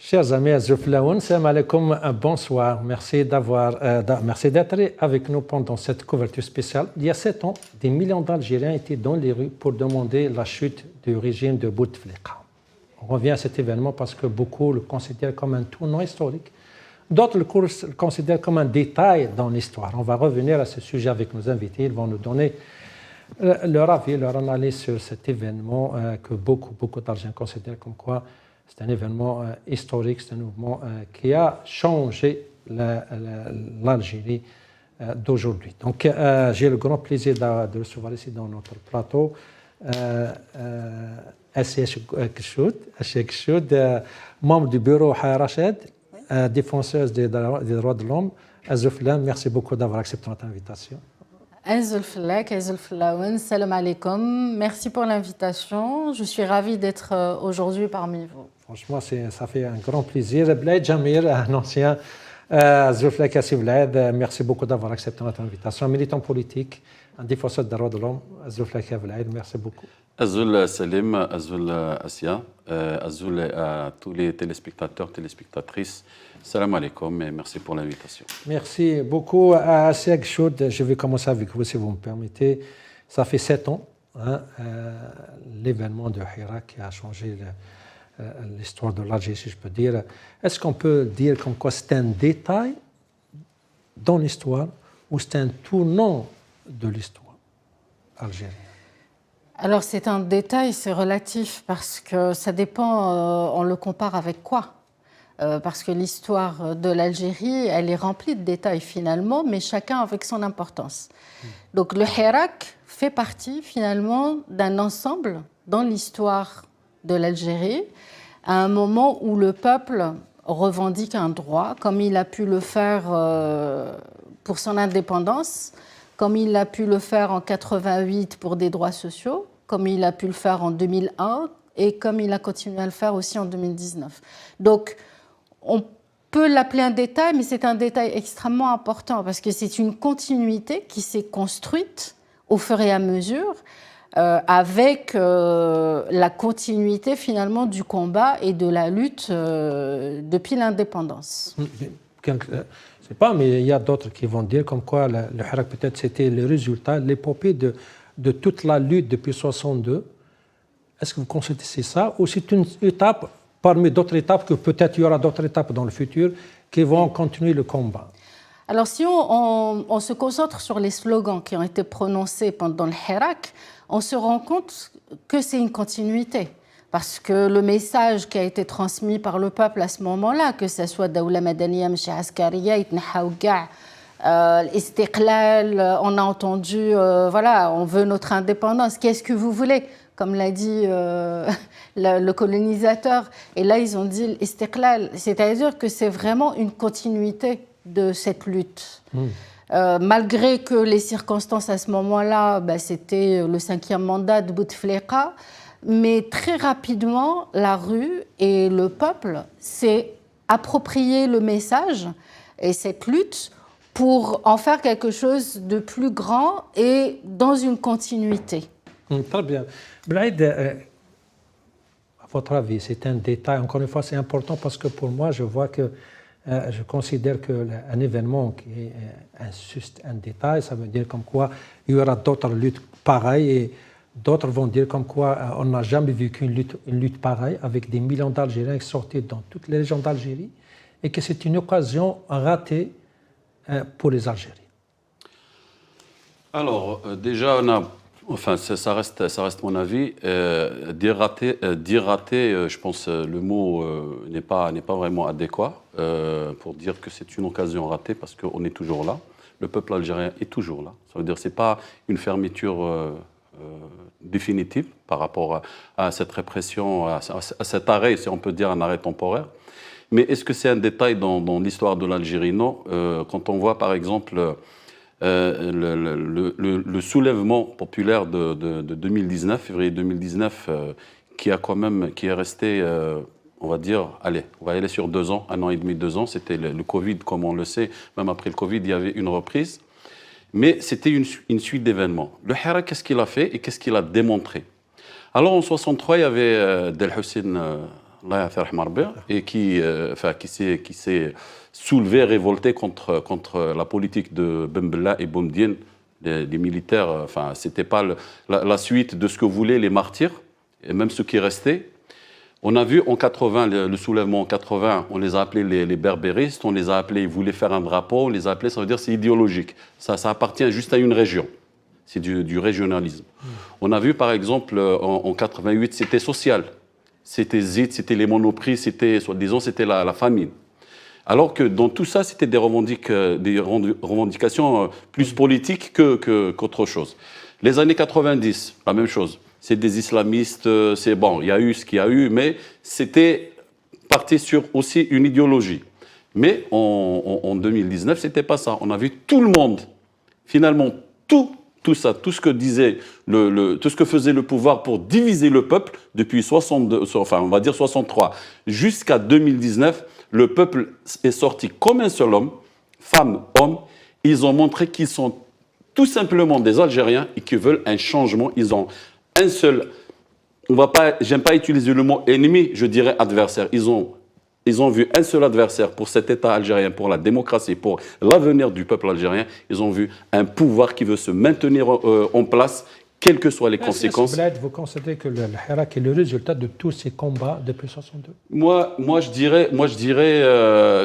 Chers amis Azuflaoun, salam alaikum, bonsoir. Merci d'être avec nous pendant cette couverture spéciale. Il y a 7 ans, des millions d'Algériens étaient dans les rues pour demander la chute du régime de Bouteflika. On revient à cet événement parce que beaucoup le considèrent comme un tournant historique. D'autres le considèrent comme un détail dans l'histoire. On va revenir à ce sujet avec nos invités. Ils vont nous donner leur avis, leur analyse sur cet événement que beaucoup d'Algériens considèrent comme quoi c'est un événement historique, c'est un mouvement qui a changé l'Algérie d'aujourd'hui. Donc, j'ai le grand plaisir de recevoir ici dans notre plateau Assia Kchoud, membre du bureau Haya Rached, défenseuse des droits de l'homme. Azuflaoun, merci beaucoup d'avoir accepté notre invitation. Azuflaoun, salam alaikum. Merci pour l'invitation. Je suis ravie d'être aujourd'hui parmi vous. Franchement, ça fait un grand plaisir. Blaid Jamir, un ancien Azuflaoun Kassi Blaid, merci beaucoup d'avoir accepté notre invitation. Un militant politique, un défenseur des droits de l'homme, Azuflaoun Kassi Blaid, merci beaucoup. Azoul Salim, Azoul Assia, Azoul à tous les téléspectateurs, téléspectatrices. Salam alaikum et merci pour l'invitation. Merci beaucoup. Assia Kchoud, je vais commencer avec vous si vous me permettez. Ça fait 7 ans, l'événement de Hira qui a changé l'histoire de l'Algérie, si je peux dire. Est-ce qu'on peut dire comme quoi c'est un détail dans l'histoire ou c'est un tournant de l'histoire algérienne? Alors c'est un détail, c'est relatif parce que ça dépend, on le compare avec quoi? Parce que l'histoire de l'Algérie, elle est remplie de détails finalement, mais chacun avec son importance. Donc le Hirak fait partie finalement d'un ensemble dans l'histoire de l'Algérie, à un moment où le peuple revendique un droit, comme il a pu le faire pour son indépendance, comme il a pu le faire en 88 pour des droits sociaux, comme il a pu le faire en 2001 et comme il a continué à le faire aussi en 2019. Donc, on peut l'appeler un détail, mais c'est un détail extrêmement important parce que c'est une continuité qui s'est construite au fur et à mesure avec la continuité finalement du combat et de la lutte depuis l'indépendance. Je ne sais pas, mais il y a d'autres qui vont dire comme quoi le Hirak peut-être c'était le résultat, l'épopée de toute la lutte depuis 1962. Est-ce que vous constatez ça ou c'est une étape parmi d'autres étapes que peut-être il y aura d'autres étapes dans le futur qui vont continuer le combat? Alors si on se concentre sur les slogans qui ont été prononcés pendant le Hirak, on se rend compte que c'est une continuité. Parce que le message qui a été transmis par le peuple à ce moment-là, que ce soit Daoula Madaniya, Mchi Askariya, Itnahaou Ga', Istiqlal, on a entendu, voilà, on veut notre indépendance, qu'est-ce que vous voulez? Comme l'a dit le colonisateur. Et là, ils ont dit Istiqlal, c'est-à-dire que c'est vraiment une continuité de cette lutte. Malgré que les circonstances à ce moment-là, c'était le 5e mandat de Bouteflika, mais très rapidement, la rue et le peuple s'est approprié le message et cette lutte pour en faire quelque chose de plus grand et dans une continuité. Très bien. Blaid, à votre avis, c'est un détail, encore une fois, c'est important parce que pour moi, je considère qu'un événement qui est juste un détail, ça veut dire comme quoi il y aura d'autres luttes pareilles et d'autres vont dire comme quoi on n'a jamais vécu une lutte pareille avec des millions d'Algériens sortis dans toutes les régions d'Algérie et que c'est une occasion ratée pour les Algériens. Alors, déjà, enfin, ça reste mon avis. Dire raté, je pense le mot n'est pas vraiment adéquat pour dire que c'est une occasion ratée parce qu'on est toujours là. Le peuple algérien est toujours là. Ça veut dire que ce n'est pas une fermeture définitive par rapport à cette répression, à cet arrêt, si on peut dire un arrêt temporaire. Mais est-ce que c'est un détail dans l'histoire de l'Algérie? Non. Quand on voit par exemple le soulèvement populaire de 2019, février 2019, qui est resté, on va dire, allez, on va aller sur 2 ans, 1 an et demi, 2 ans. C'était le Covid, comme on le sait. Même après le Covid, il y avait une reprise. Mais c'était une suite d'événements. Le Hirak, qu'est-ce qu'il a fait et qu'est-ce qu'il a démontré? Alors en 1963, il y avait Del Hussein et qui s'est soulevé, révolté contre la politique de Ben Bella et Boumediene, les militaires. Enfin, c'était pas la suite de ce que voulaient les martyrs, et même ceux qui restaient. On a vu en 80, le soulèvement en 80, on les a appelés les berbéristes, on les a appelés, ils voulaient faire un drapeau, on les a appelés, ça veut dire c'est idéologique. Ça appartient juste à une région. C'est du régionalisme. On a vu par exemple en 88, c'était social. C'était ZIT, c'était les monoprix, c'était, soi-disant, c'était la famine. Alors que dans tout ça, c'était des revendications plus politiques qu'autre chose. Les années 90, la même chose. C'est des islamistes, c'est bon, il y a eu ce qu'il y a eu, mais c'était parti sur aussi une idéologie. Mais en 2019, c'était pas ça. On a vu tout le monde, finalement, tout ça, tout ce que disait tout ce que faisait le pouvoir pour diviser le peuple depuis 62, enfin on va dire 63 jusqu'à 2019, le peuple est sorti comme un seul homme, femme, homme. Ils ont montré qu'ils sont tout simplement des Algériens et qu'ils veulent un changement. Ils ont un seul, j'aime pas utiliser le mot ennemi, je dirais adversaire. Ils ont vu un seul adversaire pour cet État algérien, pour la démocratie, pour l'avenir du peuple algérien. Ils ont vu un pouvoir qui veut se maintenir en place, quelles que soient les conséquences. Vous considérez que le Hirak est le résultat de tous ces combats depuis 62 ? Moi, je dirais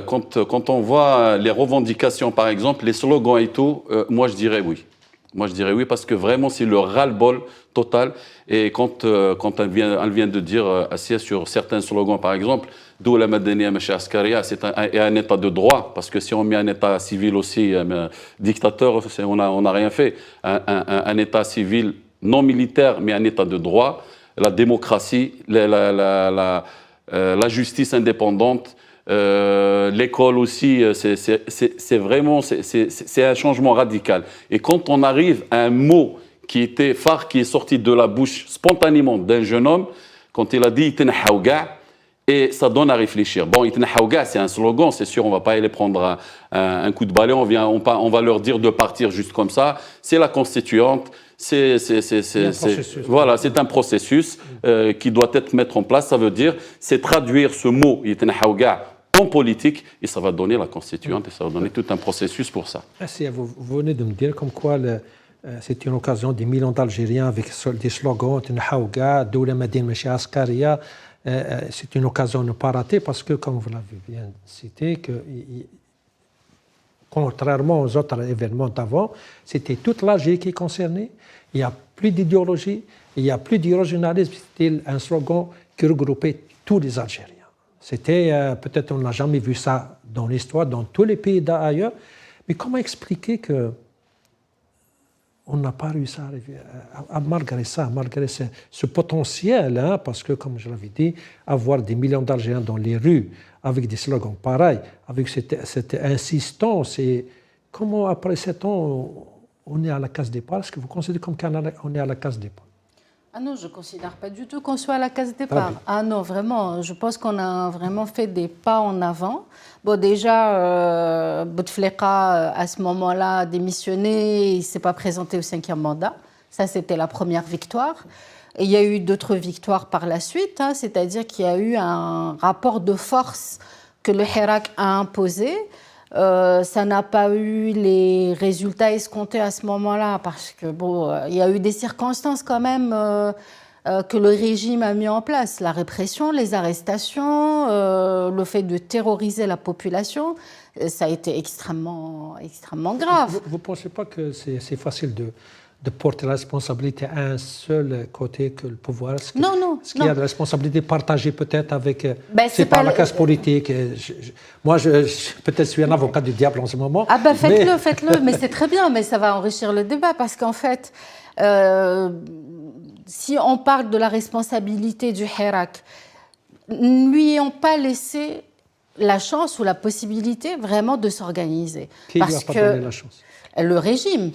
quand on voit les revendications, par exemple, les slogans et tout, moi, je dirais oui. Moi, je dirais oui, parce que vraiment, c'est le ras-le-bol total. Et quand elle vient de dire, Assia, sur certains slogans, par exemple, Doula Madaniya Macha Askaria, c'est un État de droit, parce que si on met un État civil aussi, dictateur, on n'a rien fait. Un État civil non militaire, mais un État de droit, la démocratie, la justice indépendante, l'école aussi, c'est vraiment un changement radical. Et quand on arrive à un mot qui était phare, qui est sorti de la bouche spontanément d'un jeune homme, quand il a dit « Itna Haouga », et ça donne à réfléchir. Bon, Itna Haouga, c'est un slogan, c'est sûr, on ne va pas aller prendre un coup de balai, on va leur dire de partir juste comme ça. C'est la constituante, voilà, c'est un processus qui doit être mis en place. Ça veut dire, c'est traduire ce mot Itna Haouga en politique, et ça va donner la constituante, et ça va donner tout un processus pour ça. Vous venez de me dire comme quoi c'est une occasion des millions d'Algériens avec des slogans, Itna Haouga, Doula Madine Macha Askaria. C'est une occasion de ne pas rater parce que, comme vous l'avez bien cité, contrairement aux autres événements d'avant, c'était toute l'Algérie qui est concernée. Il n'y a plus d'idéologie, il n'y a plus de régionalisme. C'était un slogan qui regroupait tous les Algériens. C'était, peut-être on n'a jamais vu ça dans l'histoire, dans tous les pays d'ailleurs, mais comment expliquer que on n'a pas réussi à arriver, malgré ça, malgré ce potentiel, hein, parce que, comme je l'avais dit, avoir des millions d'Algériens dans les rues, avec des slogans pareils, avec cette insistance, et comment, après 7 ans, on est à la case départ? Est-ce que vous considérez comme qu'on est à la case départ? Ah non, je ne considère pas du tout qu'on soit à la case départ. Ah non, vraiment, je pense qu'on a vraiment fait des pas en avant. Bon, déjà, Bouteflika, à ce moment-là, a démissionné, il ne s'est pas présenté au 5e mandat. Ça, c'était la première victoire. Et il y a eu d'autres victoires par la suite, hein, c'est-à-dire qu'il y a eu un rapport de force que le Hirak a imposé. Ça n'a pas eu les résultats escomptés à ce moment-là, parce que bon, il y a eu des circonstances quand même que le régime a mis en place. La répression, les arrestations, le fait de terroriser la population, ça a été extrêmement grave. Vous ne pensez pas que c'est facile de porter la responsabilité à un seul côté que le pouvoir? Est-ce qu'il y a de responsabilité partagée peut-être avec... c'est pas la classe politique. Moi, peut-être suis un avocat du diable en ce moment. Ah ben faites-le, mais c'est très bien, mais ça va enrichir le débat, parce qu'en fait, si on parle de la responsabilité du Hirak, ne lui ayons pas laissé la chance ou la possibilité vraiment de s'organiser. Qui ne lui a pas donné la chance? Le régime.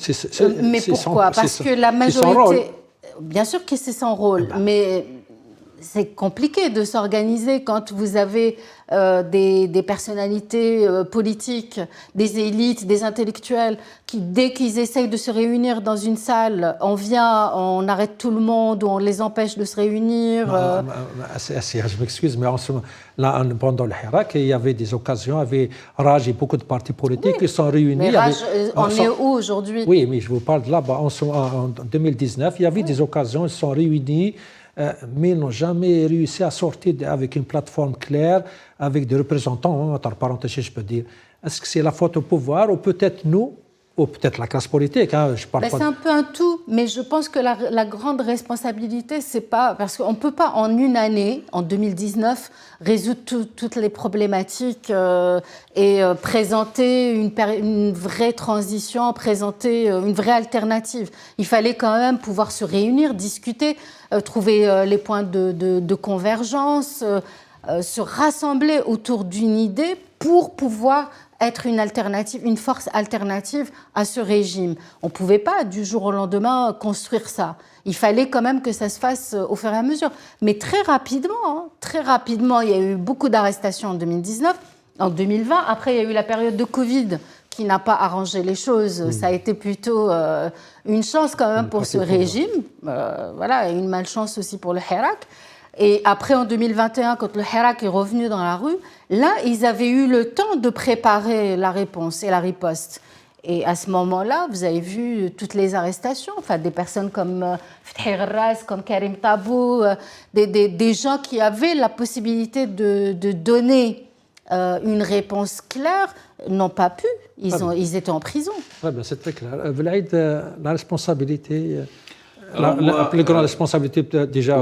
Mais pourquoi? Parce que la majorité... Bien sûr que c'est son rôle, mais c'est compliqué de s'organiser quand vous avez des personnalités politiques, des élites, des intellectuels qui, dès qu'ils essayent de se réunir dans une salle, on arrête tout le monde ou on les empêche de se réunir. Je m'excuse, mais en ce moment, là, pendant le Hirak, il y avait des occasions, il y avait Raj et beaucoup de partis politiques qui sont réunis. Mais Raj, on est où aujourd'hui? Oui, mais je vous parle de là-bas. En 2019, il y avait des occasions, ils sont réunis, mais ils n'ont jamais réussi à sortir avec une plateforme claire, avec des représentants, entre parenthèses, je peux dire. Est-ce que c'est la faute au pouvoir ou peut-être nous, ou peut-être la classe politique, je parle pas. C'est un peu un tout, mais je pense que la grande responsabilité, c'est pas... Parce qu'on ne peut pas, en une année, en 2019, résoudre toutes les problématiques et présenter une vraie transition, présenter une vraie alternative. Il fallait quand même pouvoir se réunir, discuter, trouver les points de convergence, se rassembler autour d'une idée pour pouvoir être une alternative, une force alternative à ce régime. On ne pouvait pas du jour au lendemain construire ça. Il fallait quand même que ça se fasse au fur et à mesure. Mais très rapidement, il y a eu beaucoup d'arrestations en 2019, en 2020. Après, il y a eu la période de Covid qui n'a pas arrangé les choses. Ça a été plutôt une chance quand même pour ce régime. Voilà, et une malchance aussi pour le Hirak. Et après, en 2021, quand le Hirak est revenu dans la rue, là, ils avaient eu le temps de préparer la réponse et la riposte. Et à ce moment-là, vous avez vu toutes les arrestations, enfin, des personnes comme Fethi Ghras, comme Karim Tabou, des gens qui avaient la possibilité de donner une réponse claire, n'ont pas pu. Ils étaient en prison. Oui, ben c'est très clair. Vlaïd, la responsabilité... La plus grande responsabilité déjà.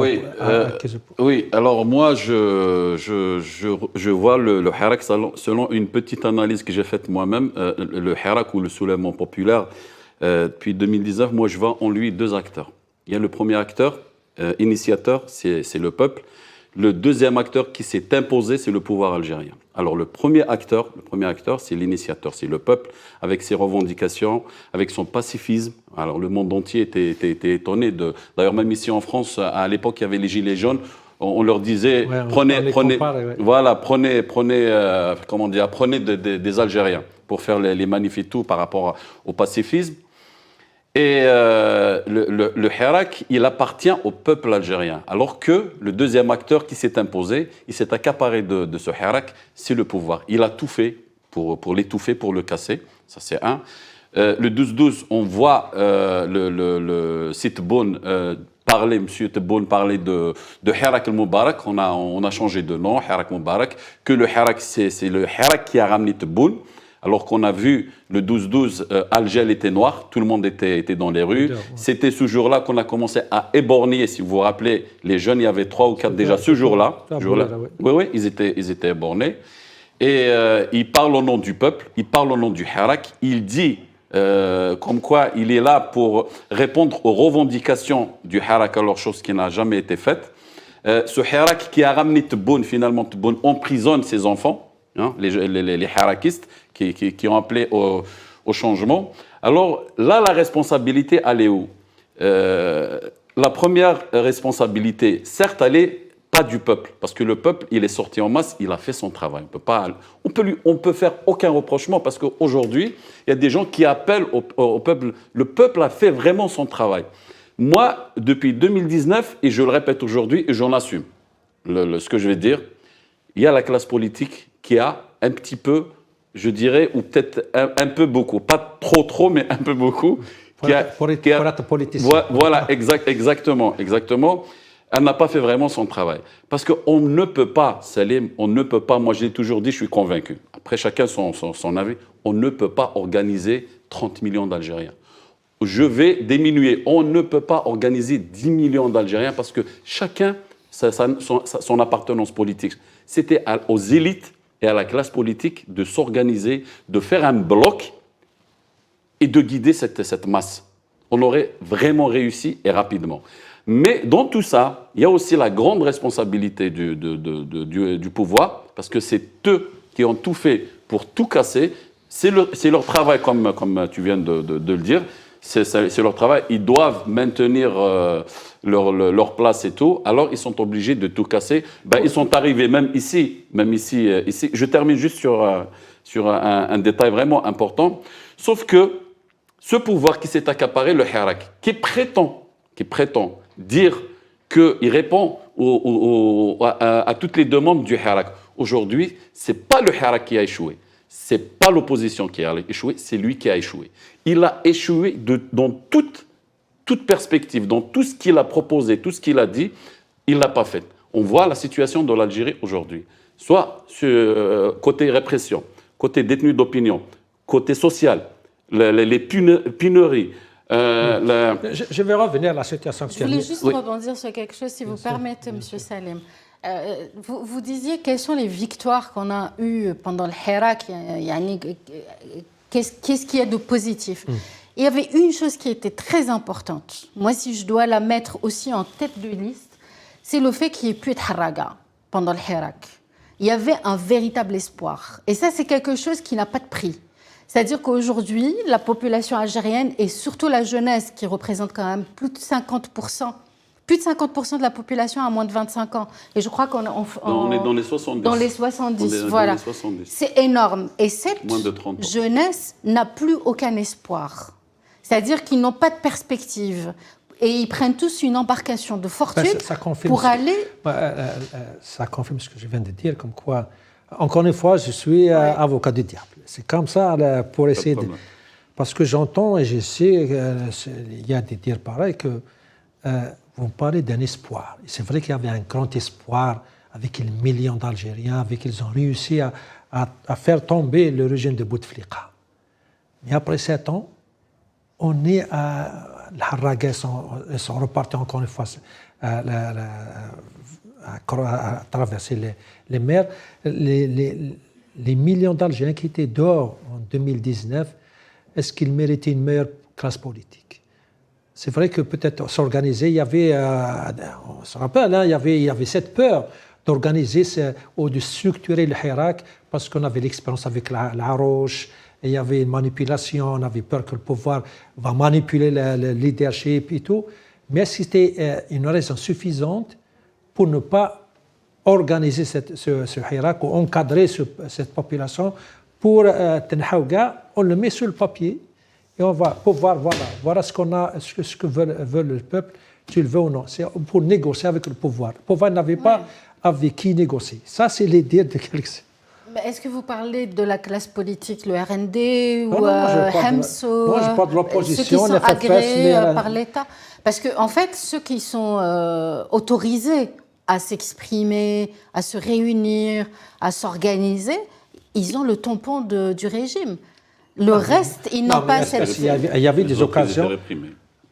Oui, alors moi je vois le Hirak selon une petite analyse que j'ai faite moi-même, le Hirak ou le soulèvement populaire depuis 2019, moi je vois en lui deux acteurs. Il y a le premier acteur, initiateur, c'est le peuple. Le deuxième acteur qui s'est imposé, c'est le pouvoir algérien. Alors le premier acteur, c'est l'initiateur, c'est le peuple, avec ses revendications, avec son pacifisme. Alors le monde entier était étonné. D'ailleurs, même ici en France, à l'époque, il y avait les Gilets jaunes. On leur disait, prenez des Algériens pour faire les manifs et tout par rapport au pacifisme. Et le Hirak, il appartient au peuple algérien. Alors que le deuxième acteur qui s'est imposé, il s'est accaparé de ce Hirak, c'est le pouvoir. Il a tout fait pour l'étouffer, pour le casser. Ça, c'est un. Le 12-12, on voit M. Tebboune parler de Hirak el-Moubarak. On a changé de nom, Hirak Moubarak. Que le Hirak, c'est le Hirak qui a ramené Tebboune. Alors qu'on a vu le 12-12, Alger était noir, tout le monde était dans les rues. C'était ce jour-là qu'on a commencé à éborgner, si vous vous rappelez, les jeunes, il y avait 3 ou 4 déjà ce jour-là. Oui, ils étaient éborgnés. Et il parle au nom du peuple, il parle au nom du Hirak, il dit comme quoi il est là pour répondre aux revendications du Hirak, alors chose qui n'a jamais été faite. Ce Hirak qui a ramené Tebboune, finalement Tebboune emprisonne ses enfants, hein, les Hirakistes, qui ont appelé au changement. Alors là, la responsabilité, elle est où? La première responsabilité, certes, elle n'est pas du peuple, parce que le peuple, il est sorti en masse, il a fait son travail. On peut faire aucun reprochement, parce qu'aujourd'hui, il y a des gens qui appellent au peuple. Le peuple a fait vraiment son travail. Moi, depuis 2019, et je le répète aujourd'hui, et j'en assume ce que je vais dire, il y a la classe politique qui a un petit peu, je dirais, ou peut-être un peu beaucoup, pas trop, mais un peu beaucoup. Pour être politicien. Voilà, exactement. Elle n'a pas fait vraiment son travail. Parce qu'on ne peut pas, Salim, moi je l'ai toujours dit, je suis convaincu. Après, chacun son avis, on ne peut pas organiser 30 millions d'Algériens. Je vais diminuer. On ne peut pas organiser 10 millions d'Algériens parce que chacun, son appartenance politique. C'était aux élites et à la classe politique de s'organiser, de faire un bloc et de guider cette masse. On aurait vraiment réussi et rapidement. Mais dans tout ça, il y a aussi la grande responsabilité du pouvoir, parce que c'est eux qui ont tout fait pour tout casser. C'est leur travail, comme tu viens de le dire. c'est leur travail. Ils doivent maintenir leur place et tout. Alors, ils sont obligés de tout casser. Ils sont arrivés même ici. Je termine juste sur un détail vraiment important. Sauf que ce pouvoir qui s'est accaparé, le Hirak, qui prétend dire qu'il répond à toutes les demandes du Hirak. Aujourd'hui, ce n'est pas le Hirak qui a échoué. Ce n'est pas l'opposition qui a échoué, c'est lui qui a échoué. Il a échoué dans toute perspective, dans tout ce qu'il a proposé, tout ce qu'il a dit, il ne l'a pas fait. On voit la situation de l'Algérie aujourd'hui. Soit côté répression, côté détenus d'opinion, côté social, les pénuries. Je vais revenir à la situation actuelle. Je voulais juste rebondir sur quelque chose, si vous permettez, M. Salim. Vous disiez quelles sont les victoires qu'on a eues pendant le Hirak, qu'est-ce qu'il y a de positif. Il y avait une chose qui était très importante, moi si je dois la mettre aussi en tête de liste, c'est le fait qu'il n'y ait plus de Haraga pendant le Hirak. Il y avait un véritable espoir. Et ça, c'est quelque chose qui n'a pas de prix. C'est-à-dire qu'aujourd'hui, la population algérienne et surtout la jeunesse, qui représente quand même plus de 50% de la population a moins de 25 ans. Et je crois qu'on on est dans les 70. Dans les 70, voilà. C'est énorme. Et cette jeunesse n'a plus aucun espoir. C'est-à-dire qu'ils n'ont pas de perspective. Et ils prennent tous une embarcation de fortune pour aller... Ça confirme ce que je viens de dire, comme quoi, encore une fois, je suis avocat du diable. C'est comme ça pour essayer de... Parce que j'entends et je sais qu'il y a des dires pareils que vous parlez d'un espoir. Et c'est vrai qu'il y avait un grand espoir avec les millions d'Algériens, avec qu'ils ont réussi à faire tomber le régime de Bouteflika. Mais après 7 ans, on est à... Les Harragas sont repartis encore une fois à traverser les mers. Les millions d'Algériens qui étaient dehors en 2019, est-ce qu'ils méritaient une meilleure classe politique? C'est vrai que peut-être s'organiser, il y avait, on se rappelle, il y avait cette peur d'organiser ou de structurer le Hirak parce qu'on avait l'expérience avec la Roche. Il y avait une manipulation, on avait peur que le pouvoir va manipuler le leadership et tout. Mais c'était une raison suffisante pour ne pas organiser ce Hirak ou encadrer cette population pour Tenhaouga. On le met sur le papier et on va pouvoir voilà ce qu'on a, ce que veut le peuple, tu le veux ou non. C'est pour négocier avec le pouvoir. Le pouvoir n'avait pas avec qui négocier. Ça, c'est l'idée de quelqu'un. Est-ce que vous parlez de la classe politique, le RND ou Hems, non, je parle de l'opposition, ceux qui sont agréés par l'État? Parce qu'en fait, ceux qui sont autorisés à s'exprimer, à se réunir, à s'organiser, ils ont le tampon du régime. Le reste, ils n'ont pas cette... Il y avait des occasions.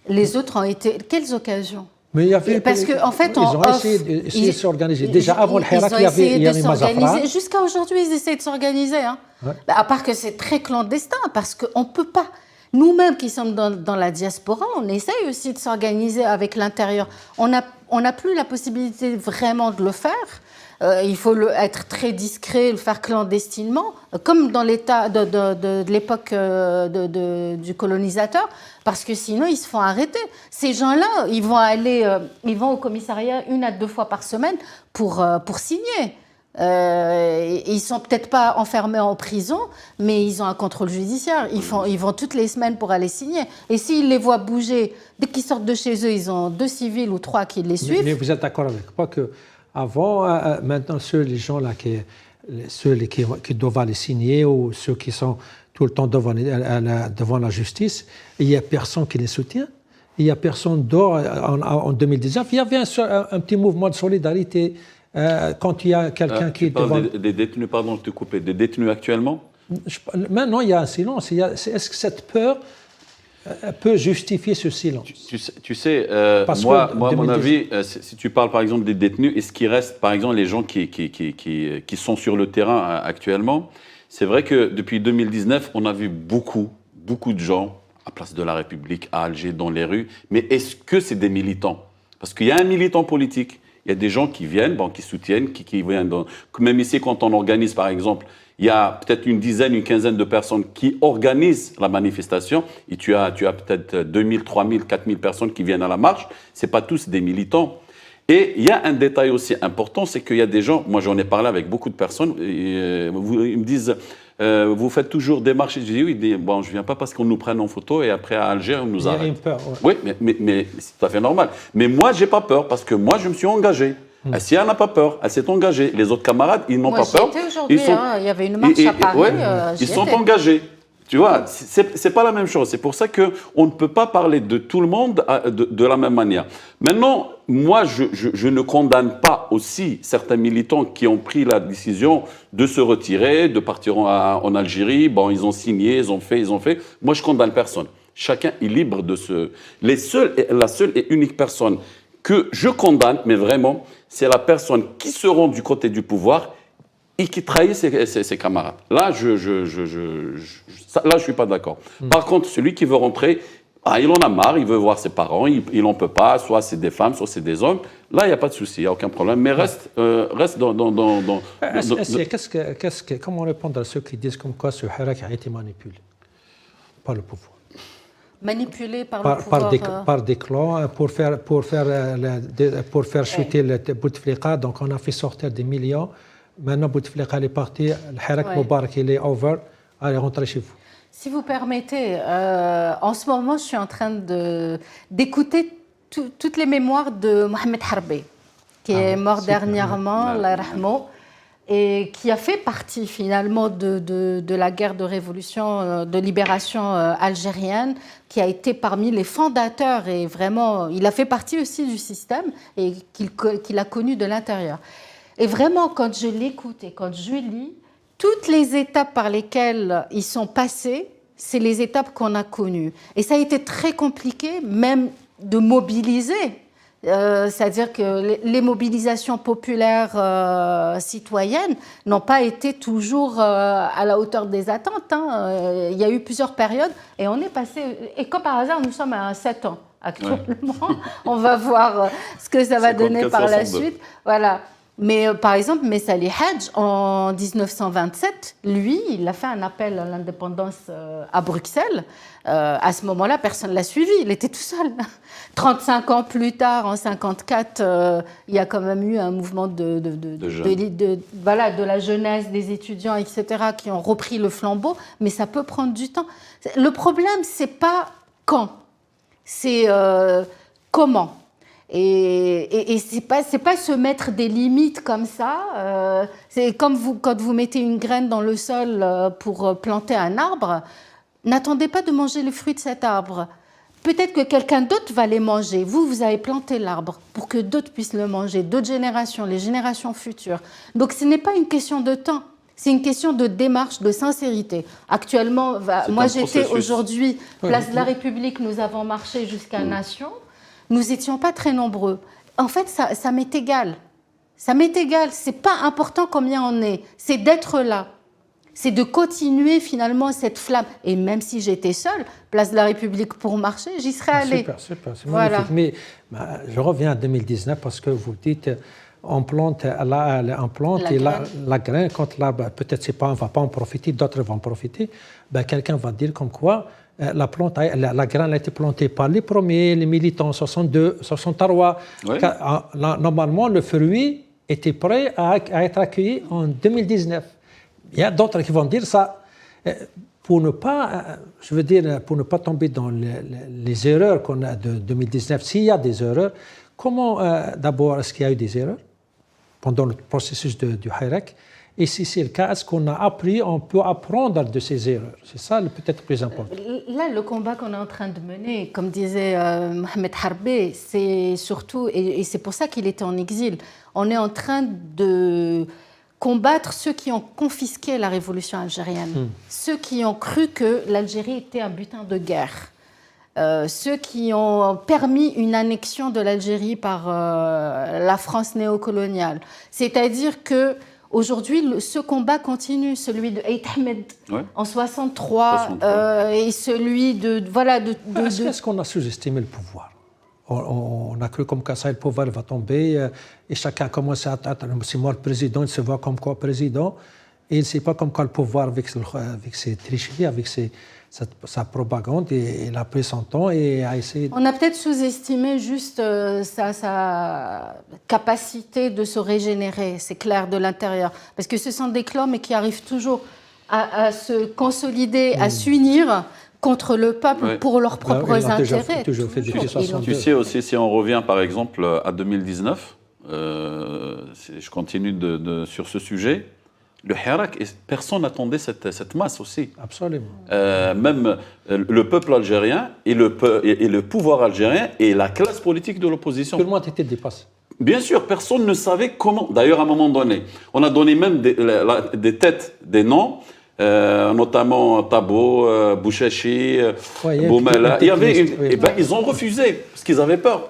Les autres ont été... Quelles occasions? Mais il y avait, parce qu'en fait, ils ont essayé de s'organiser. Déjà avant le Hirak, il y avait Mazafran. Jusqu'à aujourd'hui, ils essaient de s'organiser. Hein. Ouais. À part que c'est très clandestin, parce qu'on ne peut pas. Nous-mêmes qui sommes dans la diaspora, on essaye aussi de s'organiser avec l'intérieur. On n'a plus la possibilité vraiment de le faire. Il faut être très discret, le faire clandestinement, comme dans l'état de l'époque du colonisateur, parce que sinon ils se font arrêter. Ces gens-là, ils vont au commissariat 1 à 2 fois par semaine pour signer. Ils sont peut-être pas enfermés en prison, mais ils ont un contrôle judiciaire. Ils vont toutes les semaines pour aller signer. Et s'ils les voient bouger, dès qu'ils sortent de chez eux, ils ont 2 civils ou 3 qui les suivent. Mais vous êtes d'accord avec moi que avant, maintenant, les gens là qui doivent aller signer ou ceux qui sont tout le temps devant la justice, il n'y a personne qui les soutient. Il n'y a personne dehors. En 2019, il y avait un petit mouvement de solidarité. Quand il y a quelqu'un qui est devant... Des détenus, pardon, je te coupe, des détenus actuellement? Maintenant, il y a un silence. Est-ce que cette peur peut justifier ce silence? Tu sais, moi, à mon avis, si tu parles par exemple des détenus, est-ce qu'il reste, par exemple, les gens qui sont sur le terrain actuellement? C'est vrai que depuis 2019, on a vu beaucoup de gens à Place de la République, à Alger, dans les rues. Mais est-ce que c'est des militants? Parce qu'il y a un militant politique Il y a des gens qui viennent, bon, qui soutiennent, qui viennent. Même ici, quand on organise, par exemple, il y a peut-être une dizaine, une quinzaine de personnes qui organisent la manifestation. Et tu as peut-être 2000, 3000, 4000 personnes qui viennent à la marche. Ce n'est pas tous des militants. Et il y a un détail aussi important, c'est qu'il y a des gens, moi j'en ai parlé avec beaucoup de personnes, ils me disent, vous faites toujours des marches. Je dis oui, bon, je ne viens pas parce qu'on nous prenne en photo et après à Alger, on nous arrête. Il y a une peur. Ouais. Oui, mais c'est tout à fait normal. Mais moi, je n'ai pas peur parce que moi, je me suis engagé. Si elle n'a pas peur, elle s'est engagée. Les autres camarades, ils n'ont pas peur. Aujourd'hui, il y avait une marche à Paris. Ils sont engagés. Tu vois, c'est pas la même chose. C'est pour ça qu'on ne peut pas parler de tout le monde de la même manière. Maintenant, moi, je ne condamne pas aussi certains militants qui ont pris la décision de se retirer, de partir en Algérie. Bon, ils ont signé, ils ont fait. Moi, je condamne personne. Chacun est libre de se... La seule et unique personne que je condamne, mais vraiment, c'est la personne qui se rend du côté du pouvoir et qui trahit ses camarades. Là, je suis pas d'accord. Par contre, celui qui veut rentrer, il en a marre, il veut voir ses parents, il n'en peut pas, soit c'est des femmes, soit c'est des hommes. Là, il n'y a pas de souci, il n'y a aucun problème. Mais reste dans... Comment répondre à ceux qui disent comme quoi ce Hirak a été manipulé par le pouvoir? Manipulé par le pouvoir par des clans pour faire chuter le Bouteflika. Donc, on a fait sortir des millions. Maintenant, Bouteflika est parti, le Hirak Moubarak, il est over. Allez, rentrez chez vous. Si vous permettez, en ce moment, je suis en train d'écouter toutes les mémoires de Mohamed Harbé, qui est mort dernièrement, Allah yarhamou, et qui a fait partie finalement de la guerre de révolution, de libération algérienne, qui a été parmi les fondateurs et vraiment, il a fait partie aussi du système et qu'il a connu de l'intérieur. Et vraiment, quand je l'écoute et quand je lis, toutes les étapes par lesquelles ils sont passés, c'est les étapes qu'on a connues. Et ça a été très compliqué, même de mobiliser. C'est-à-dire que les mobilisations populaires citoyennes n'ont pas été toujours à la hauteur des attentes. Il y a eu plusieurs périodes et on est passé... Et comme par hasard, nous sommes à 7 ans actuellement. On va voir ce que ça va donner par la suite. Voilà. Mais par exemple, Messali Hadj, en 1927, lui, il a fait un appel à l'indépendance à Bruxelles. À ce moment-là, personne ne l'a suivi, il était tout seul. 35 ans plus tard, en 1954, il y a quand même eu un mouvement de la jeunesse, des étudiants, etc., qui ont repris le flambeau, mais ça peut prendre du temps. Le problème, ce n'est pas quand, c'est comment. Et c'est pas se mettre des limites comme ça. C'est comme quand vous mettez une graine dans le sol pour planter un arbre. N'attendez pas de manger le fruit de cet arbre. Peut-être que quelqu'un d'autre va les manger. Vous avez planté l'arbre pour que d'autres puissent le manger, d'autres générations, les générations futures. Donc ce n'est pas une question de temps. C'est une question de démarche, de sincérité. Actuellement, moi j'étais aujourd'hui place de la République, nous avons marché jusqu'à Nation. Nous n'étions pas très nombreux. En fait, ça m'est égal. Ça m'est égal. Ce n'est pas important combien on est. C'est d'être là. C'est de continuer finalement cette flamme. Et même si j'étais seule, place de la République pour marcher, j'y serais allée. Super, c'est magnifique. Mais je reviens à 2019 parce que vous dites on plante la graine. Quand l'arbre, peut-être on ne va pas en profiter, d'autres vont en profiter. Quelqu'un va dire comme quoi la graine a été plantée par les premiers, les militants, 62, 63. Oui. Normalement, le fruit était prêt à être accueilli en 2019. Il y a d'autres qui vont dire ça. Pour ne pas tomber dans les erreurs qu'on a de 2019, s'il y a des erreurs, comment d'abord est-ce qu'il y a eu des erreurs pendant le processus du Hirak? Et si c'est le cas, est-ce qu'on a appris, on peut apprendre de ces erreurs? C'est ça peut-être plus important. Là, le combat qu'on est en train de mener, comme disait Mohamed Harbé, c'est surtout, et c'est pour ça qu'il était en exil, on est en train de combattre ceux qui ont confisqué la révolution algérienne, ceux qui ont cru que l'Algérie était un butin de guerre, ceux qui ont permis une annexion de l'Algérie par la France néocoloniale. C'est-à-dire que aujourd'hui, ce combat continue, celui de Aït Ahmed en 63 et celui de... Est-ce qu'on a sous-estimé le pouvoir On a cru comme que ça, le pouvoir va tomber et chacun a commencé à attendre. C'est moi le président, il se voit comme quoi président et il ne sait pas comme quoi le pouvoir avec ses tricheries, avec sa propagande et il a pris son temps et a essayé. On a peut-être sous-estimé juste sa capacité de se régénérer, c'est clair, de l'intérieur. Parce que ce sont des clans mais qui arrivent toujours à se consolider, à s'unir contre le peuple pour leurs propres intérêts. Tu sais aussi, si on revient par exemple à 2019, je continue sur ce sujet, le Hirak, personne n'attendait cette masse aussi. Absolument. Même le peuple algérien et le pouvoir algérien et la classe politique de l'opposition. Tout le monde était dépassé. Bien sûr, personne ne savait comment. D'ailleurs, à un moment donné, on a donné même des têtes, des noms. Notamment Tabo, Bouchachi, Boumela. Ils ont refusé parce qu'ils avaient peur.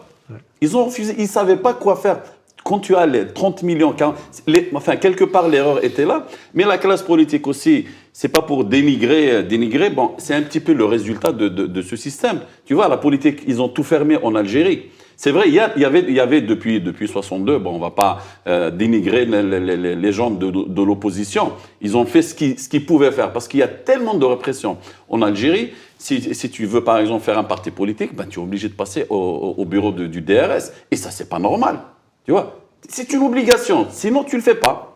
Ils ont refusé, ils ne savaient pas quoi faire. Quand tu as les 30 millions, quelque part l'erreur était là, mais la classe politique aussi, c'est pas pour dénigrer, bon, c'est un petit peu le résultat de ce système. Tu vois, la politique, ils ont tout fermé en Algérie. C'est vrai, il y avait depuis 62, bon, on ne va pas dénigrer les gens de l'opposition. Ils ont fait ce qu'ils pouvaient faire parce qu'il y a tellement de répression en Algérie. Si tu veux, par exemple, faire un parti politique, ben, tu es obligé de passer au bureau du DRS. Et ça, c'est pas normal. Tu vois, c'est une obligation. Sinon, tu le fais pas.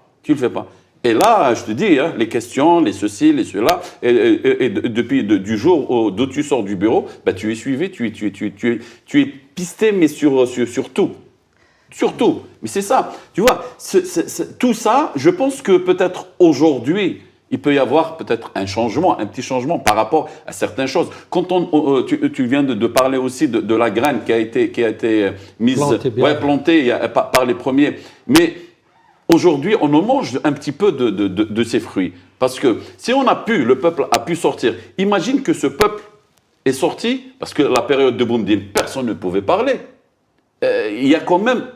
Et là, je te dis, hein, les questions, les ceci, les cela, et depuis du jour où tu sors du bureau, bah, tu es suivi, tu es pisté, mais sur tout. Surtout. Mais c'est ça. Tu vois, tout ça, je pense que peut-être aujourd'hui, il peut y avoir peut-être un petit changement par rapport à certaines choses. Quand tu viens de parler aussi de la graine qui a été mise, plantée par les premiers. Mais aujourd'hui, on en mange un petit peu de ces fruits. Parce que si le peuple a pu sortir, imagine que ce peuple est sorti, parce que la période de Boumediene, personne ne pouvait parler. Il y a quand même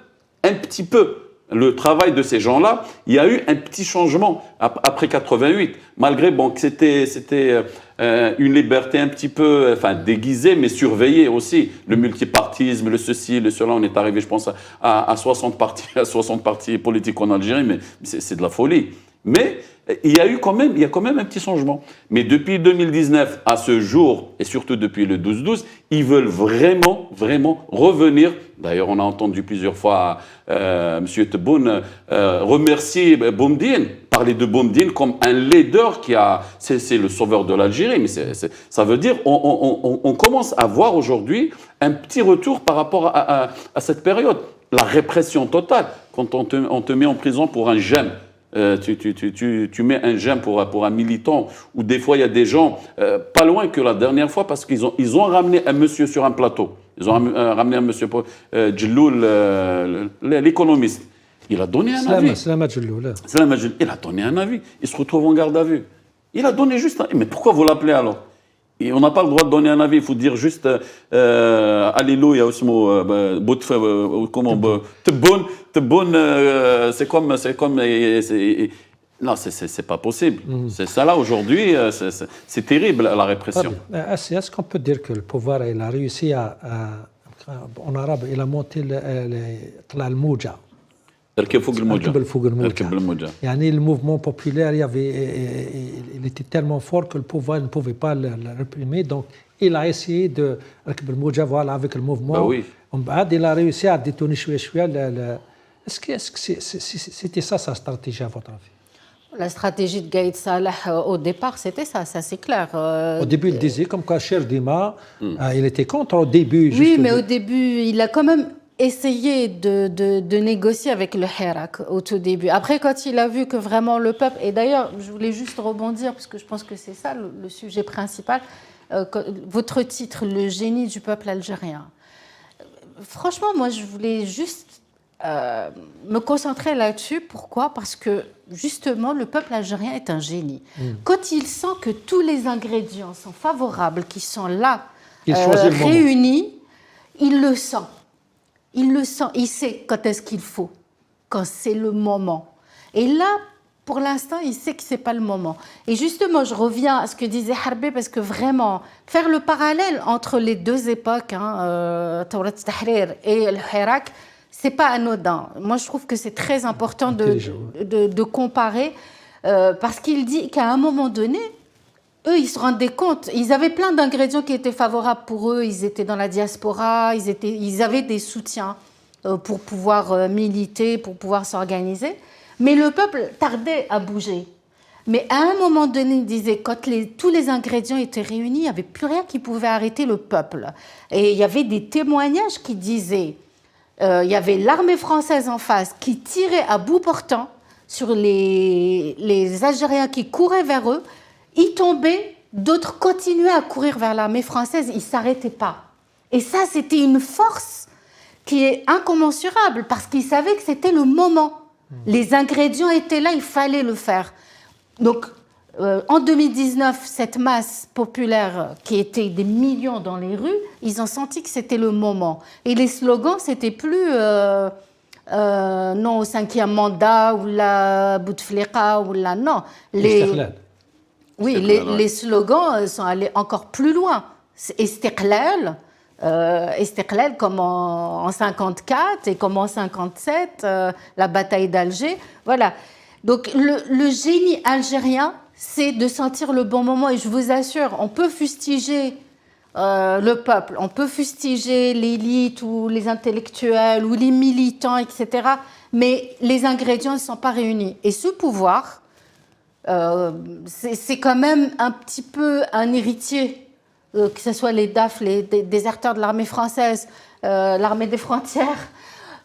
un petit peu le travail de ces gens-là. Il y a eu un petit changement après 88, malgré que c'était une liberté un petit peu déguisée, mais surveillée aussi. Le multipartisme, le ceci, le cela, on est arrivé, je pense, à 60 partis politiques en Algérie, mais c'est de la folie. Mais il y a quand même un petit changement. Mais depuis 2019 à ce jour, et surtout depuis le 12-12, ils veulent vraiment revenir. D'ailleurs, on a entendu plusieurs fois M. Tebboune remercier Boumediene, parler de Boumediene comme un leader c'est le sauveur de l'Algérie. Mais ça veut dire on commence à voir aujourd'hui un petit retour par rapport à cette période. La répression totale, quand on te met en prison pour un gemme. Tu mets un gemme pour un militant, ou des fois il y a des gens, pas loin que la dernière fois, parce qu'ils ont ramené un monsieur sur un plateau. Ils ont ramené un monsieur, Djelloul, l'économiste. Il a donné un avis. Il a donné un avis. Il se retrouve en garde à vue. Il a donné juste un avis. Mais pourquoi vous l'appelez alors? Et on n'a pas le droit de donner un avis, il faut dire juste Alléluia, Tebboune, c'est comme non, c'est pas possible. C'est ça là aujourd'hui, c'est terrible la répression. Est-ce qu'on peut dire que le pouvoir il a réussi en arabe, il a monté le Mouja? Le mouvement populaire, il était tellement fort que le pouvoir ne pouvait pas le réprimer. Donc, il a essayé de avec le mouvement. Il a réussi à détourner Est-ce que c'était ça sa stratégie à votre avis? La stratégie de Gaïd Salah au départ, c'était ça c'est clair. Au début, il disait comme quoi Cher Dima, il était contre au début. Oui, mais au début, il a quand même essayé de négocier avec le Hirak au tout début. Après, quand il a vu que vraiment le peuple... Et d'ailleurs, je voulais juste rebondir, parce que je pense que c'est ça le sujet principal. Votre titre, le génie du peuple algérien. Franchement, moi, je voulais juste me concentrer là-dessus. Pourquoi? Parce que, justement, le peuple algérien est un génie. Quand il sent que tous les ingrédients sont favorables, qui sont là, réunis, il le sent. Il le sent, il sait quand est-ce qu'il faut, quand c'est le moment. Et là, pour l'instant, il sait que ce n'est pas le moment. Et justement, je reviens à ce que disait Harbé, parce que vraiment, faire le parallèle entre les deux époques, Tawrat Tahrir et le Hirak, ce n'est pas anodin. Moi, je trouve que c'est très important de comparer, parce qu'il dit qu'à un moment donné, eux, ils se rendaient compte, ils avaient plein d'ingrédients qui étaient favorables pour eux, ils étaient dans la diaspora, ils avaient des soutiens pour pouvoir militer, pour pouvoir s'organiser. Mais le peuple tardait à bouger. Mais à un moment donné, il disait, quand tous les ingrédients étaient réunis, il n'y avait plus rien qui pouvait arrêter le peuple. Et il y avait des témoignages qui disaient, il y avait l'armée française en face qui tirait à bout portant sur les Algériens qui couraient vers eux. Ils tombaient, d'autres continuaient à courir vers l'armée française, ils ne s'arrêtaient pas. Et ça, c'était une force qui est incommensurable, parce qu'ils savaient que c'était le moment. Les ingrédients étaient là, il fallait le faire. Donc, en 2019, cette masse populaire qui était des millions dans les rues, ils ont senti que c'était le moment. Et les slogans, c'était plus non au 5e mandat ou la Bouteflika ou la non. Oui, les slogans sont allés encore plus loin. Istiqlal, comme en 54 et comme en 57, la bataille d'Alger. Voilà. Donc le génie algérien, c'est de sentir le bon moment. Et je vous assure, on peut fustiger le peuple, on peut fustiger l'élite ou les intellectuels ou les militants, etc. Mais les ingrédients ne sont pas réunis. Et ce pouvoir, c'est quand même un petit peu un héritier, que ce soit les DAF, les déserteurs de l'armée française, l'armée des frontières.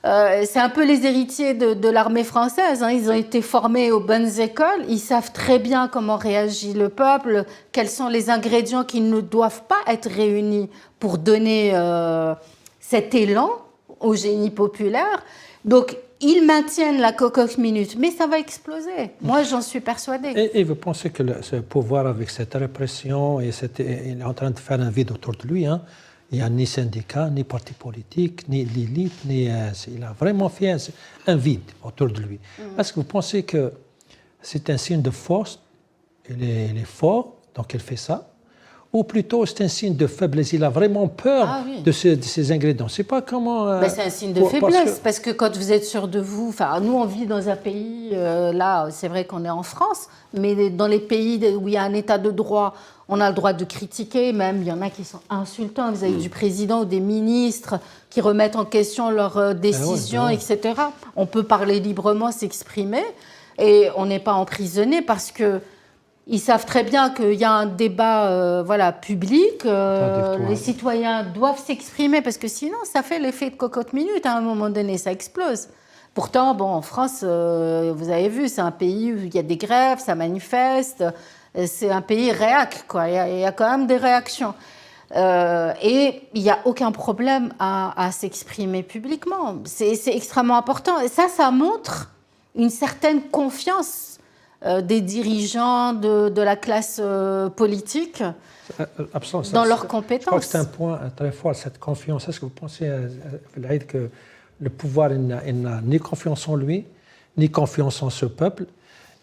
C'est un peu les héritiers de l'armée française. Hein. Ils ont été formés aux bonnes écoles. Ils savent très bien comment réagit le peuple, quels sont les ingrédients qui ne doivent pas être réunis pour donner cet élan au génie populaire. Donc, ils maintiennent la cocotte minute, mais ça va exploser. Moi, j'en suis persuadée. Et vous pensez que ce pouvoir, avec cette répression, il est en train de faire un vide autour de lui, hein? Il n'y a ni syndicat, ni parti politique, ni l'élite, il a vraiment fait un vide autour de lui. Est-ce que vous pensez que c'est un signe de force, il est fort, donc il fait ça, ou plutôt c'est un signe de faiblesse, il a vraiment peur de ces ingrédients? C'est pas comment... c'est un signe de faiblesse, parce que quand vous êtes sûr de vous... Enfin, nous, on vit dans un pays, là, c'est vrai qu'on est en France, mais dans les pays où il y a un état de droit, on a le droit de critiquer, même il y en a qui sont insultants vis-à-vis du président ou des ministres qui remettent en question leurs décisions, etc. On peut parler librement, s'exprimer, et on n'est pas emprisonné parce que ils savent très bien qu'il y a un débat public, les citoyens doivent s'exprimer parce que sinon ça fait l'effet de cocotte minute, à un moment donné ça explose. Pourtant, en France, vous avez vu, c'est un pays où il y a des grèves, ça manifeste, c'est un pays réac, quoi. Il y a quand même des réactions. Et il n'y a aucun problème à s'exprimer publiquement. C'est extrêmement important. Et ça montre une certaine confiance des dirigeants de la classe politique dans leurs compétences. Je crois que c'est un point très fort, cette confiance. Est-ce que vous pensez, Laïd, que le pouvoir n'a ni confiance en lui, ni confiance en ce peuple,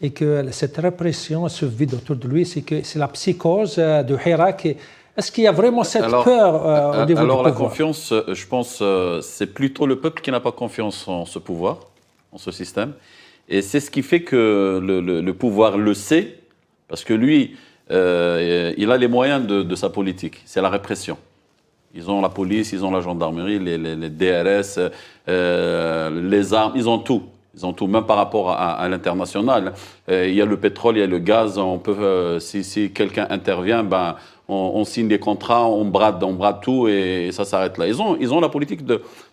et que cette répression, ce vide autour de lui, c'est la psychose de Hirak? Est-ce qu'il y a vraiment cette peur au niveau du pouvoir? Alors la confiance, je pense, c'est plutôt le peuple qui n'a pas confiance en ce pouvoir, en ce système. Et c'est ce qui fait que le pouvoir le sait, parce que lui, il a les moyens de sa politique, c'est la répression. Ils ont la police, ils ont la gendarmerie, les DRS, les armes, ils ont tout. Ils ont tout, même par rapport à l'international. Il y a le pétrole, il y a le gaz. On peut, si quelqu'un intervient, on signe des contrats, on brade tout et ça s'arrête là. Ils ont la politique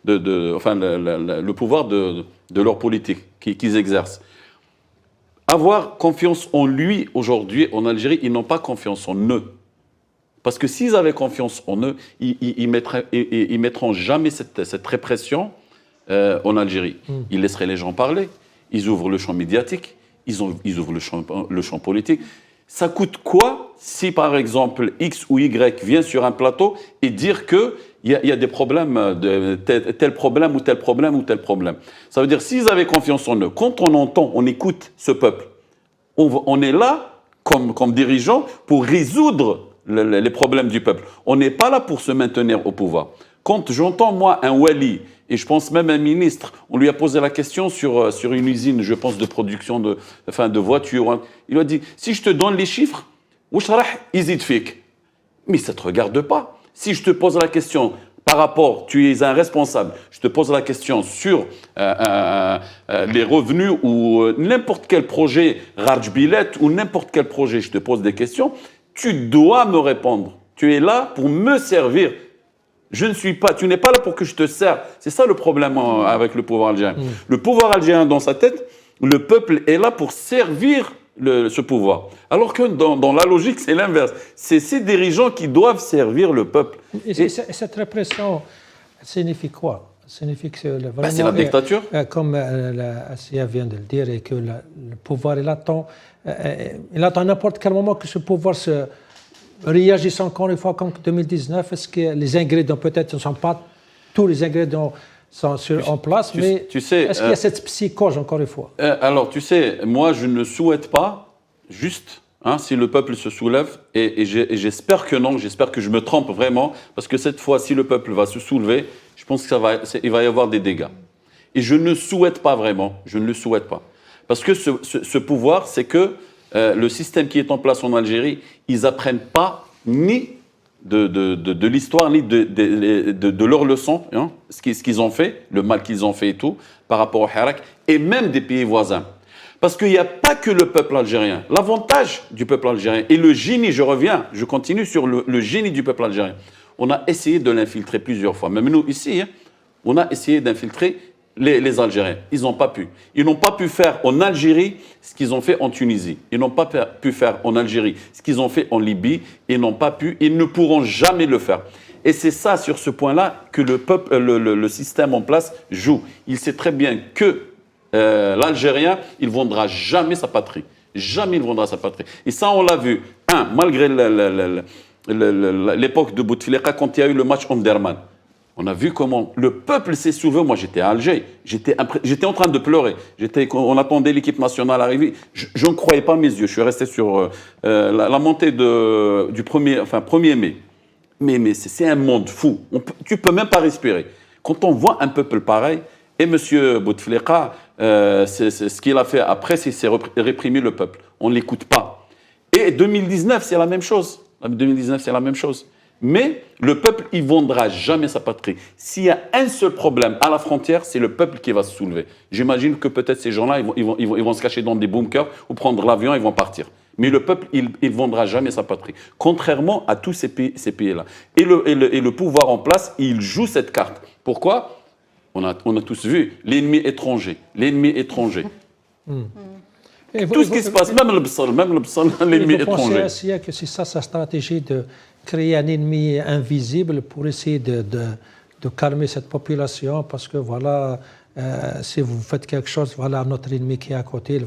le pouvoir de leur politique qu'ils exercent. Avoir confiance en lui aujourd'hui en Algérie, ils n'ont pas confiance en eux. Parce que s'ils avaient confiance en eux, ils mettront jamais cette répression en Algérie. Ils laisseraient les gens parler. Ils ouvrent le champ médiatique. Ils ouvrent le champ politique. Ça coûte quoi si, par exemple, X ou Y vient sur un plateau et dire qu'il y a des problèmes, tel problème ou tel problème ou tel problème? Ça veut dire, s'ils avaient confiance en eux, quand on écoute ce peuple, On est là, comme dirigeants, pour résoudre les problèmes du peuple. On n'est pas là pour se maintenir au pouvoir. Quand j'entends, moi, un wali, et je pense même un ministre, on lui a posé la question sur une usine, je pense, de production de voitures. Il lui a dit, si je te donne les chiffres, mais ça ne te regarde pas. Si je te pose la question par rapport, tu es un responsable, je te pose la question sur les revenus ou n'importe quel projet, Raj Bilet ou n'importe quel projet, je te pose des questions, tu dois me répondre. Tu es là pour me servir. Tu n'es pas là pour que je te sers. C'est ça le problème avec le pouvoir algérien. Le pouvoir algérien, dans sa tête, le peuple est là pour servir ce pouvoir. Alors que dans la logique, c'est l'inverse. C'est ces dirigeants qui doivent servir le peuple. Et cette répression, elle signifie quoi? Elle signifie que vraiment, c'est la dictature. Comme Assia vient de le dire, et que le pouvoir, il attend à n'importe quel moment que ce pouvoir se réagisse encore une fois comme 2019. Est-ce que les ingrédients, peut-être, ne sont pas tous les ingrédients sont en place, mais est-ce qu'il y a cette psychose, encore une fois? Alors, tu sais, moi, je ne souhaite pas, juste, si le peuple se soulève, et j'espère que non, j'espère que je me trompe vraiment, parce que cette fois, si le peuple va se soulever, je pense qu'il va y avoir des dégâts. Et je ne souhaite pas vraiment, je ne le souhaite pas. Parce que ce pouvoir, c'est que le système qui est en place en Algérie, ils n'apprennent pas ni de l'histoire, ni de leurs leçons, ce qu'ils ont fait, le mal qu'ils ont fait et tout, par rapport au Hirak, et même des pays voisins. Parce qu'il n'y a pas que le peuple algérien. L'avantage du peuple algérien, et le génie, je continue sur le génie du peuple algérien. On a essayé de l'infiltrer plusieurs fois. Même nous, ici, on a essayé d'infiltrer les Algériens. Ils n'ont pas pu. Ils n'ont pas pu faire en Algérie ce qu'ils ont fait en Tunisie. Ils n'ont pas pu faire en Algérie ce qu'ils ont fait en Libye. Ils n'ont pas pu, ils ne pourront jamais le faire. Et c'est ça, sur ce point-là, que le système en place joue. Il sait très bien que l'Algérien, il ne vendra jamais sa patrie. Jamais il ne vendra sa patrie. Et ça, on l'a vu. Malgré l'époque de Bouteflika, quand il y a eu le match Omdurman, on a vu comment le peuple s'est soulevé. Moi, j'étais à Alger. J'étais en train de pleurer. On attendait l'équipe nationale arriver. Je ne croyais pas mes yeux. Je suis resté sur la montée du 1er mai. Mais c'est un monde fou. Tu ne peux même pas respirer. Quand on voit un peuple pareil, et M. Bouteflika, ce qu'il a fait après, c'est réprimer le peuple. On ne l'écoute pas. Et 2019, c'est la même chose. 2019, c'est la même chose. Mais le peuple, il ne vendra jamais sa patrie. S'il y a un seul problème à la frontière, c'est le peuple qui va se soulever. J'imagine que peut-être ces gens-là, ils vont se cacher dans des bunkers ou prendre l'avion, ils vont partir. Mais le peuple, il ne vendra jamais sa patrie. Contrairement à tous ces pays-là. Et le pouvoir en place, il joue cette carte. Pourquoi ? On a tous vu l'ennemi étranger. L'ennemi étranger. Tout ce qui se passe, même le Bssal, l'ennemi étranger. Vous pensez aussi que c'est ça sa stratégie de créer un ennemi invisible pour essayer de calmer cette population, parce que voilà, si vous faites quelque chose, voilà notre ennemi qui est à côté,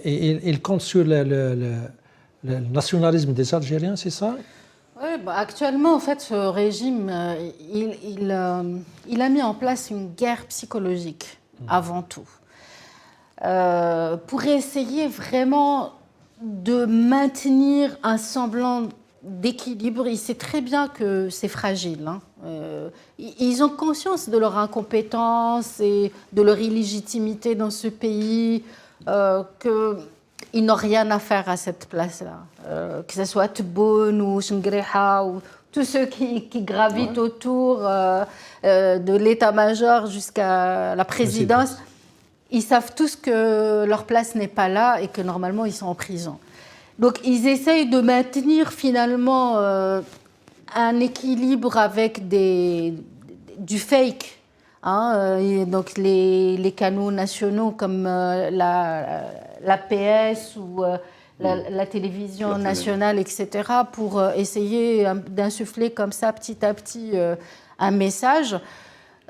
il compte sur le nationalisme des Algériens, c'est ça? Oui, actuellement, en fait, ce régime, il a mis en place une guerre psychologique, avant tout, pour essayer vraiment de maintenir un semblant d'équilibre. Il sait très bien que c'est fragile. Ils ont conscience de leur incompétence et de leur illégitimité dans ce pays, qu'ils n'ont rien à faire à cette place-là. Que ce soit Tebboune ou Chengreha ou tous ceux qui gravitent autour de l'état-major jusqu'à la présidence, ils savent tous que leur place n'est pas là et que normalement ils sont en prison. Donc ils essayent de maintenir finalement un équilibre avec du fake. Donc les canaux nationaux comme l'APS ou la télévision nationale, etc., pour essayer d'insuffler comme ça petit à petit un message.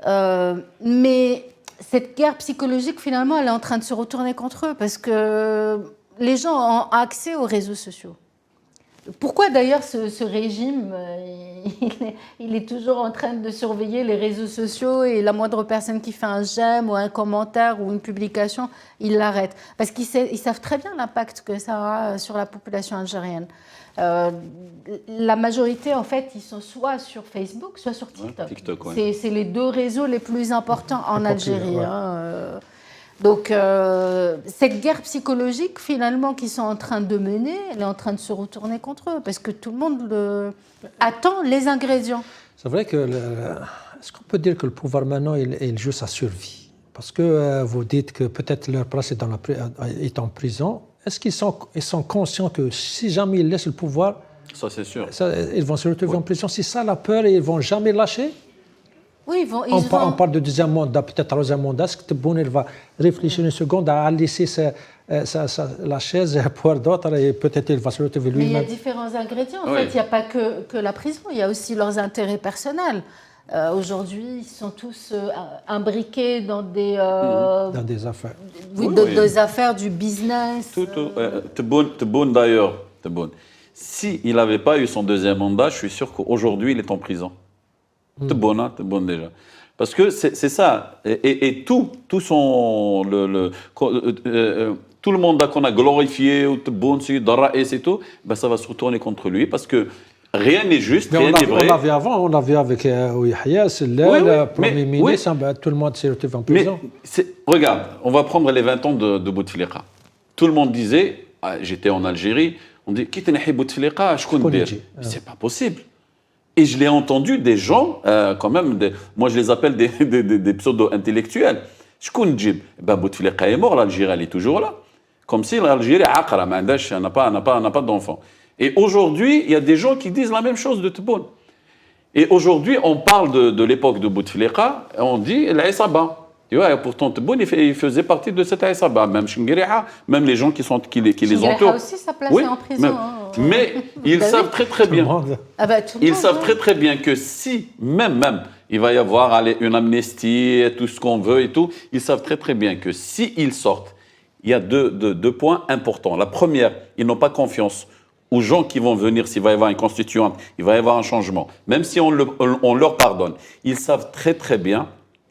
Mais cette guerre psychologique, finalement, elle est en train de se retourner contre eux parce que les gens ont accès aux réseaux sociaux. Pourquoi d'ailleurs ce régime, il est toujours en train de surveiller les réseaux sociaux et la moindre personne qui fait un j'aime ou un commentaire ou une publication, il l'arrête. Parce qu'ils savent très bien l'impact que ça a sur la population algérienne. La majorité, en fait, ils sont soit sur Facebook, soit sur TikTok. Ouais, TikTok, ouais. C'est les deux réseaux les plus importants en Algérie. Ouais. Donc, cette guerre psychologique, finalement, qu'ils sont en train de mener, elle est en train de se retourner contre eux, parce que tout le monde attend les ingrédients. C'est vrai que... Est-ce qu'on peut dire que le pouvoir maintenant, il joue sa survie? Parce que vous dites que peut-être leur place est en prison. Est-ce qu'ils sont conscients que si jamais ils laissent le pouvoir, ça c'est sûr, ils vont se retrouver en prison? C'est ça la peur et ils ne vont jamais lâcher? Oui, on parle de deuxième mandat, peut-être troisième mandat. Est-ce que Tebboune va réfléchir une seconde à laisser la chaise pour d'autres et peut-être il va se retrouver lui-même? Mais il y a différents ingrédients. En fait, il n'y a pas que la prison, il y a aussi leurs intérêts personnels. Aujourd'hui, ils sont tous imbriqués dans des affaires. Oui, des affaires du business. Tebboune d'ailleurs, s'il n'avait pas eu son deuxième mandat, je suis sûr qu'aujourd'hui, il est en prison. Tebboune déjà. Parce que c'est ça. Et tout le mandat qu'on a glorifié, Tebboune, et tout, ben ça va se retourner contre lui parce que rien n'est juste, rien n'est vrai. On l'avait avant, on l'avait avec Yahya, c'est le Premier ministre, tout le monde s'est retrouvé en prison. Regarde, on va prendre les 20 ans de Bouteflika. Tout le monde disait, j'étais en Algérie, on dit, qui t'es Bouteflika, je connais. C'est pas possible. Et je l'ai entendu des gens, quand même, moi je les appelle des pseudo-intellectuels. Je connais Jib. Bouteflika est mort, l'Algérie elle est toujours là. Comme si l'Algérie n'a pas d'enfants. Et aujourd'hui, il y a des gens qui disent la même chose de Tebboune. Et aujourd'hui, on parle de l'époque de Bouteflika, on dit l'Aïsaba. Tu vois, pourtant Tebboune, il faisait partie de cette Aïsaba. Même Chinguiriha, même les gens qui les entourent. aussi sa place en prison. Mais ils savent très bien. Ils savent très bien que si, même, il va y avoir une amnistie, tout ce qu'on veut et tout, ils savent très bien que s'ils sortent, il y a deux points importants. La première, ils n'ont pas confiance aux gens qui vont venir, s'il va y avoir une constituante, il va y avoir un changement. Même si on leur pardonne, ils savent très bien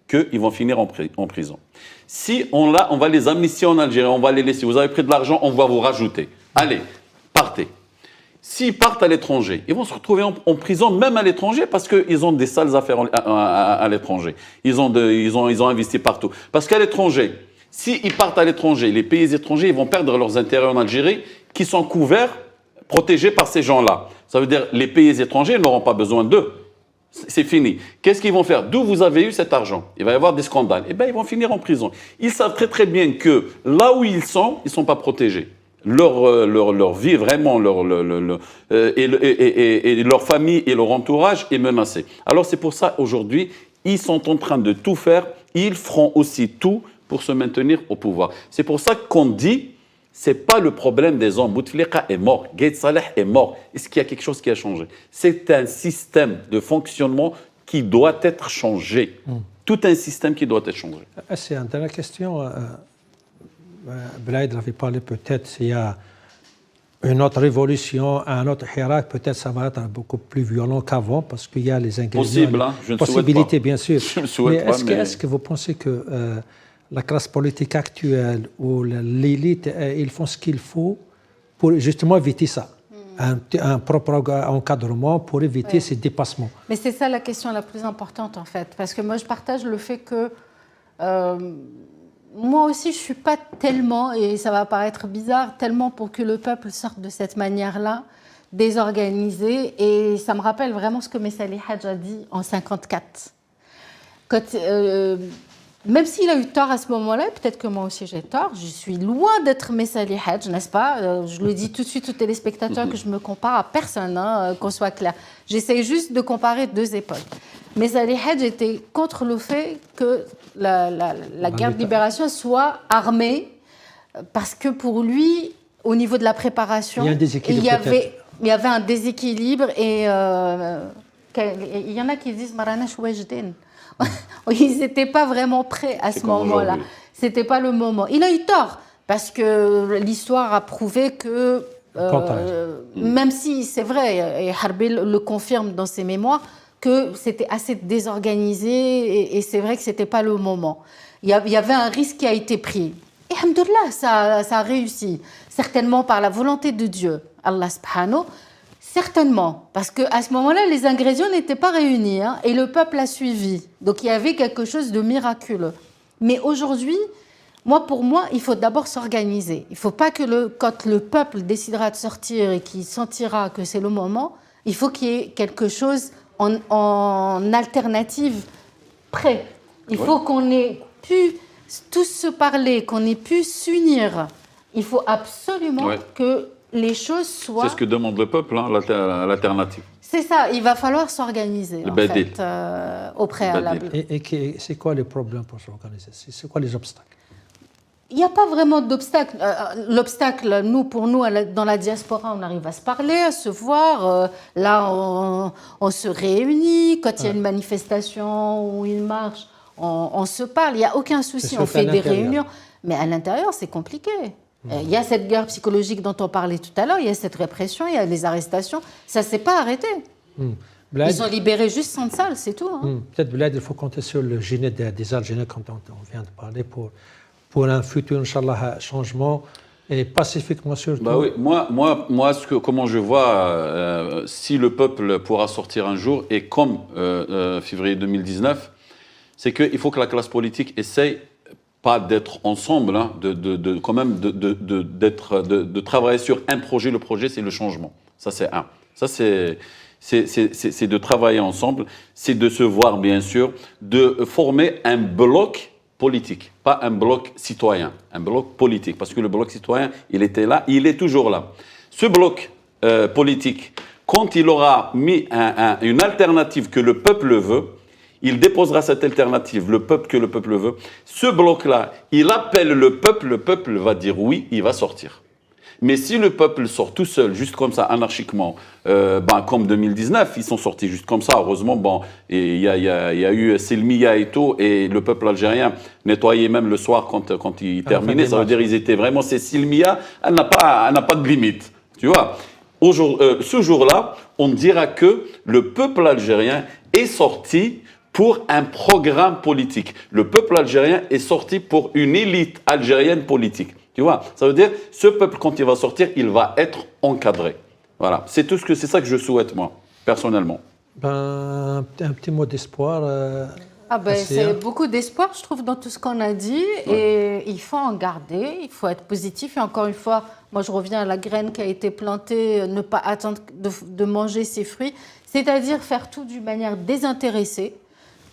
qu'ils vont finir en prison. Si on va les amnistier en Algérie, on va les laisser, vous avez pris de l'argent, on va vous rajouter. Allez, partez. S'ils partent à l'étranger, ils vont se retrouver en prison, même à l'étranger, parce qu'ils ont des sales affaires à l'étranger. Ils ont investi partout. Parce qu'à l'étranger, s'ils partent à l'étranger, les pays étrangers, ils vont perdre leurs intérêts en Algérie, qui sont couverts, protégés par ces gens-là. Ça veut dire que les pays étrangers n'auront pas besoin d'eux. C'est fini. Qu'est-ce qu'ils vont faire? D'où vous avez eu cet argent? Il va y avoir des scandales. Eh bien, ils vont finir en prison. Ils savent très bien que là où ils sont pas protégés. Leur vie, vraiment, et leur famille et leur entourage est menacée. Alors, c'est pour ça, aujourd'hui, ils sont en train de tout faire. Ils feront aussi tout pour se maintenir au pouvoir. C'est pour ça qu'on dit, ce n'est pas le problème des hommes. Bouteflika est mort, Gaïd Saleh est mort. Est-ce qu'il y a quelque chose qui a changé? C'est un système de fonctionnement qui doit être changé. Tout un système qui doit être changé. C'est une dernière question. Blaïd avait parlé peut-être s'il y a une autre révolution, un autre Hirak, peut-être ça va être beaucoup plus violent qu'avant parce qu'il y a les ingrédients. Possible, je ne possibilités, bien sûr. Je ne souhaite pas. Mais est-ce que vous pensez que la classe politique actuelle ou l'élite, ils font ce qu'il faut pour justement éviter ça? Un propre encadrement pour éviter ces dépassements. Mais c'est ça la question la plus importante en fait, parce que moi je partage le fait que moi aussi je ne suis pas tellement, et ça va paraître bizarre, tellement pour que le peuple sorte de cette manière-là, désorganisé, et ça me rappelle vraiment ce que Messali Hadj a dit en 1954. Même s'il a eu tort à ce moment-là, peut-être que moi aussi j'ai tort, je suis loin d'être Messali Hadj, n'est-ce pas? Je le dis tout de suite aux téléspectateurs que je me compare à personne, qu'on soit clair. J'essaie juste de comparer deux époques. Messali Hadj était contre le fait que la guerre de libération soit armée, parce que pour lui, au niveau de la préparation, il y avait un déséquilibre et il y en a qui disent Maranash Wajdin. Ils n'étaient pas vraiment prêts à ce moment-là. Ce n'était pas le moment. Il a eu tort, parce que l'histoire a prouvé que Même si c'est vrai, et Harbi le confirme dans ses mémoires, que c'était assez désorganisé et c'est vrai que ce n'était pas le moment. Il y avait un risque qui a été pris. Et alhamdoulilah, ça a réussi. Certainement par la volonté de Dieu, Allah subhanahu. Certainement, parce qu'à ce moment-là, les ingrédients n'étaient pas réunis et le peuple a suivi. Donc il y avait quelque chose de miraculeux. Mais aujourd'hui, pour moi, il faut d'abord s'organiser. Il ne faut pas que quand le peuple décidera de sortir et qu'il sentira que c'est le moment, il faut qu'il y ait quelque chose en alternative prêt. Il faut qu'on ait pu tous se parler, qu'on ait pu s'unir. Il faut absolument que les choses soient... C'est ce que demande le peuple, l'alternative. C'est ça, il va falloir s'organiser au préalable. Et c'est quoi les problèmes pour s'organiser? C'est quoi les obstacles? Il n'y a pas vraiment d'obstacle. L'obstacle, pour nous, dans la diaspora, on arrive à se parler, à se voir. Là, on se réunit. Quand il y a une manifestation ou une marche, on se parle. Il n'y a aucun souci. On fait des réunions. Mais à l'intérieur, c'est compliqué. Il y a cette guerre psychologique dont on parlait tout à l'heure. Il y a cette répression, il y a les arrestations. Ça ne s'est pas arrêté. Ils ont libéré juste 100 salles, c'est tout. Peut-être, Blad, il faut compter sur le génie des Algériens, comme on vient de parler, pour un futur, Inch'Allah, changement et pacifiquement surtout. Oui. Moi comment je vois, si le peuple pourra sortir un jour, et comme février 2019, c'est qu'il faut que la classe politique essaye pas d'être ensemble, quand même de travailler sur un projet. Le projet, c'est le changement. Ça, c'est un. Ça, c'est de travailler ensemble, c'est de se voir, bien sûr, de former un bloc politique, pas un bloc citoyen, un bloc politique, parce que le bloc citoyen, il était là, il est toujours là. Ce bloc politique, quand il aura mis une alternative que le peuple veut, il déposera cette alternative, que le peuple veut. Ce bloc-là, il appelle le peuple va dire oui, il va sortir. Mais si le peuple sort tout seul, juste comme ça, anarchiquement, comme 2019, ils sont sortis juste comme ça, heureusement, il y a eu Selmiya et tout, et le peuple algérien nettoyait même le soir quand il terminait, ça veut dire qu'ils étaient vraiment, c'est Selmiya, elle n'a pas de limite, tu vois. Ce jour-là, on dira que le peuple algérien est sorti pour un programme politique. Le peuple algérien est sorti pour une élite algérienne politique. Tu vois, ça veut dire, ce peuple, quand il va sortir, il va être encadré. Voilà, c'est ça que je souhaite, moi, personnellement. Un petit mot d'espoir. C'est beaucoup d'espoir, je trouve, dans tout ce qu'on a dit. Et il faut en garder, il faut être positif. Et encore une fois, moi, je reviens à la graine qui a été plantée, ne pas attendre de manger ses fruits. C'est-à-dire faire tout d'une manière désintéressée.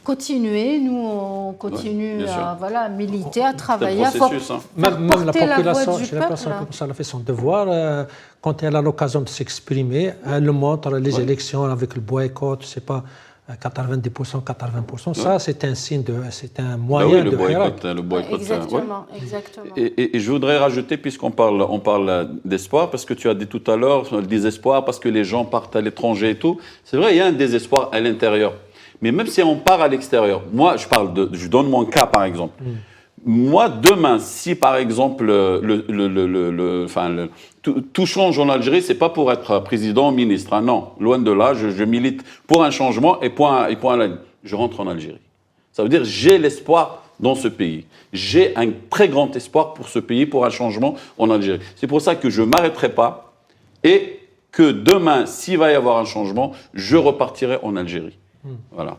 Continuer, nous on continue à militer, à travailler, même la population, j'ai l'impression que ça a fait son devoir. Quand elle a l'occasion de s'exprimer, elle le montre, les élections avec le boycott, c'est pas 90%, 80%, ça c'est un signe c'est un moyen de le boycott. Exactement. Et je voudrais rajouter, puisqu'on parle d'espoir, parce que tu as dit tout à l'heure, le désespoir, parce que les gens partent à l'étranger et tout. C'est vrai, il y a un désespoir à l'intérieur. Mais même si on part à l'extérieur, moi, je donne mon cas, par exemple. Moi, demain, si, par exemple, tout change en Algérie, c'est pas pour être président ou ministre. Non, loin de là, je milite pour un changement et je rentre en Algérie. Ça veut dire j'ai l'espoir dans ce pays. J'ai un très grand espoir pour ce pays, pour un changement en Algérie. C'est pour ça que je ne m'arrêterai pas et que demain, s'il va y avoir un changement, je repartirai en Algérie. Voilà.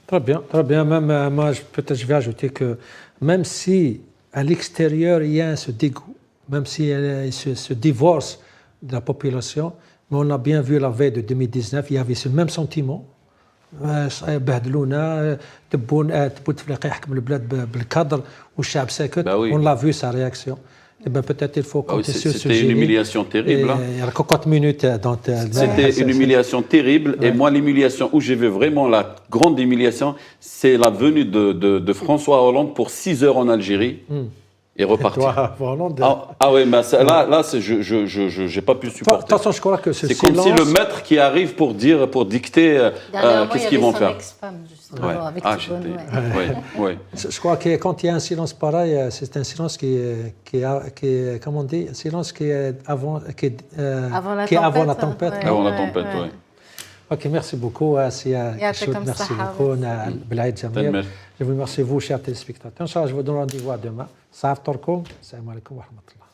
Très bien. Même moi, peut-être je vais ajouter que même si à l'extérieur il y a ce dégoût, même si ce divorce de la population, mais on a bien vu la veille de 2019, il y avait ce même sentiment. بهدلونا بوتفليقه يحكم البلاد بالكادر والشعب ساكت. On l'a vu sa réaction. Peut-être il faut compter sur ce C'était une humiliation terrible. C'était une humiliation terrible. Et moi, l'humiliation où j'ai vu vraiment la grande humiliation, c'est la venue de François Hollande pour 6 heures en Algérie. et repartir. Toi, Hollande. Ah oui, mais là, je n'ai pas pu De toute supporter. façon, je crois que ce C'est comme si silence... le maître qui arrive pour dicter Dernièrement, qu'est-ce il y qu'ils avait vont son faire. ex-femme, justement, Ouais. avec Ah, Thibon, j'étais- ouais. ouais. Je crois que quand il y a un silence pareil, c'est un silence qui est, comment on dit, un silence qui est avant, qui est avant la tempête. ouais. Avant la tempête, oui. Ok, merci beaucoup, Sia Ya'atik Choud, merci الصحة. beaucoup, Belaïd Jamil. Merci. Je vous remercie, vous, chers téléspectateurs. Inch'Allah, je vous donne rendez-vous à demain. Saaf Torkoum, salam alaikum wa rahmatullah.